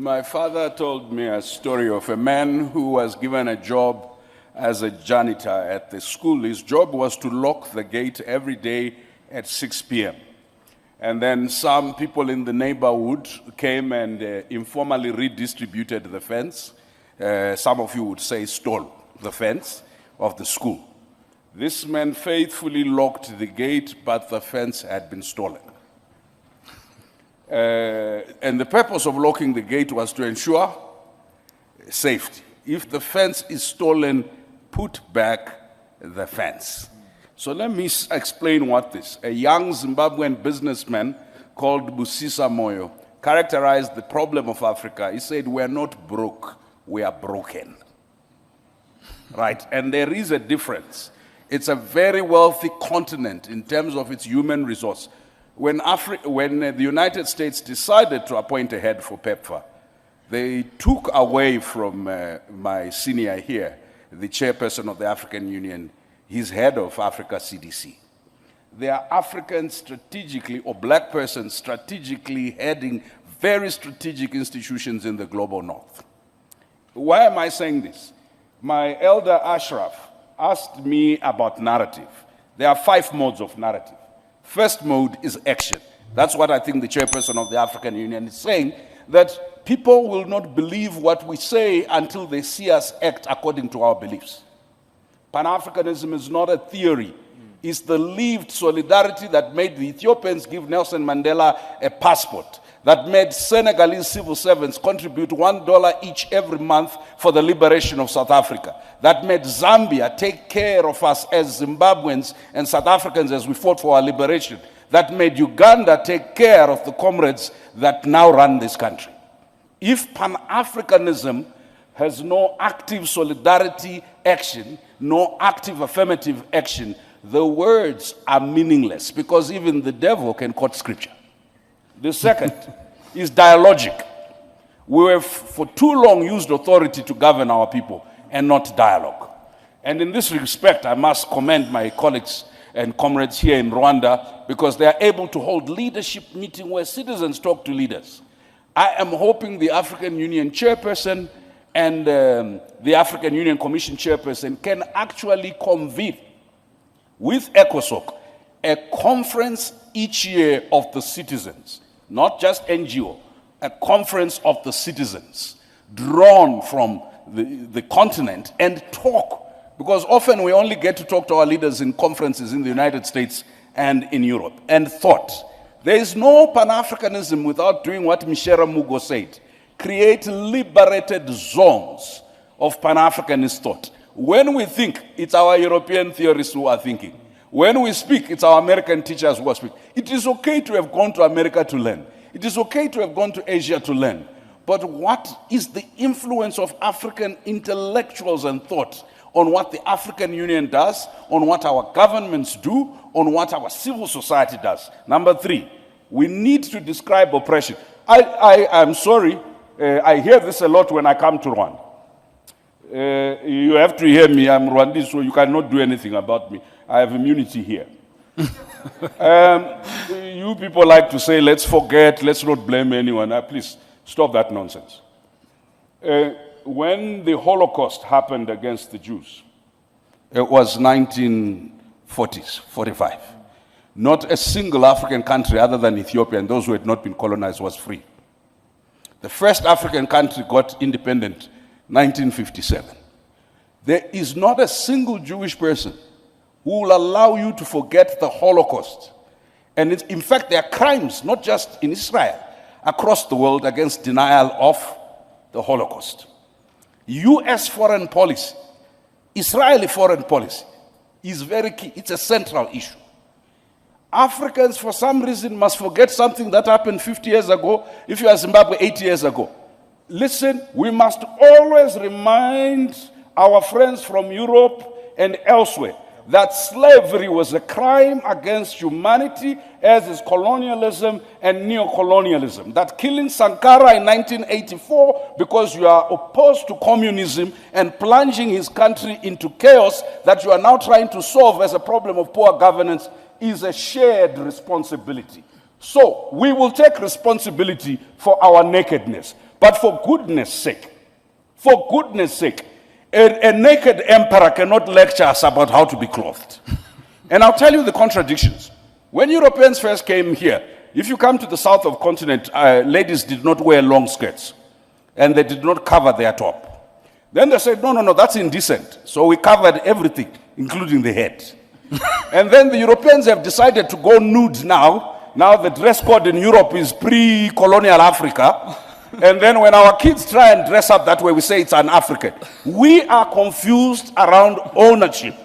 My father told me a story of a man who was given a job as a janitor at the school. His job was to lock the gate every day at 6 p.m. And then some people in the neighborhood came and informally redistributed the fence. Some of you would say stole the fence of the school. This man faithfully locked the gate, but the fence had been stolen. And the purpose of locking the gate was to ensure safety. If the fence is stolen, put back the fence. So let me explain what this. A young Zimbabwean businessman called Busisa Moyo characterized the problem of Africa. He said, "We are not broke, we are broken." Right? And there is a difference. It's a very wealthy continent in terms of its human resource. When the United States decided to appoint a head for PEPFAR, they took away from my senior here, the chairperson of the African Union, his head of Africa CDC. There are Africans strategically, or black persons strategically heading very strategic institutions in the global north. Why am I saying this? My elder Ashraf asked me about narrative. There are 5 modes of narrative. First mode is action. That's what I think the chairperson of the African Union is saying, that people will not believe what we say until they see us act according to our beliefs. Pan-Africanism is not a theory. It's the lived solidarity that made the Ethiopians give Nelson Mandela a passport, that made Senegalese civil servants contribute $1 each every month for the liberation of South Africa, that made Zambia take care of us as Zimbabweans and South Africans as we fought for our liberation, that made Uganda take care of the comrades that now run this country. If Pan-Africanism has no active solidarity action, no active affirmative action, the words are meaningless, because even the devil can quote scripture. The second is dialogic. We have for too long used authority to govern our people and not dialogue. And in this respect, I must commend my colleagues and comrades here in Rwanda, because they are able to hold leadership meetings where citizens talk to leaders. I am hoping the African Union chairperson and the African Union Commission chairperson can actually convene with ECOSOC a conference each year of the citizens, not just NGO, a conference of the citizens drawn from the continent, and talk. Because often we only get to talk to our leaders in conferences in the United States and in Europe, and thought. There is no Pan-Africanism without doing what Mishera Mugo said. Create liberated zones of Pan-Africanist thought. When we think, it's our European theorists who are thinking. When we speak, it's our American teachers who are speaking. It is okay to have gone to America to learn. It is okay to have gone to Asia to learn. But what is the influence of African intellectuals and thought on what the African Union does, on what our governments do, on what our civil society does? Number 3, we need to describe oppression. I'm sorry, I hear this a lot when I come to Rwanda. You have to hear me, I'm Rwandese, so you cannot do anything about me. I have immunity here. You people like to say, let's forget, let's not blame anyone. Please, stop that nonsense. When the Holocaust happened against the Jews, it was 1940s, 45. Not a single African country other than Ethiopia and those who had not been colonized was free. The first African country got independent 1957. There is not a single Jewish person who will allow you to forget the Holocaust. And in fact, there are crimes, not just in Israel, across the world against denial of the Holocaust. US foreign policy, Israeli foreign policy is very key. It's a central issue. Africans, for some reason, must forget something that happened 50 years ago, if you are Zimbabwe 80 years ago. Listen, we must always remind our friends from Europe and elsewhere that slavery was a crime against humanity, as is colonialism and neo-colonialism. That killing Sankara in 1984 because you are opposed to communism and plunging his country into chaos that you are now trying to solve as a problem of poor governance is a shared responsibility. So we will take responsibility for our nakedness. But for goodness sake, a naked emperor cannot lecture us about how to be clothed. And I'll tell you the contradictions. When Europeans first came here, if you come to the south of the continent, ladies did not wear long skirts, and they did not cover their top. Then they said, no, that's indecent. So we covered everything, including the head. And then the Europeans have decided to go nude now. Now the dress code in Europe is pre-colonial Africa. And then when our kids try and dress up that way, we say it's an African. We are confused around ownership.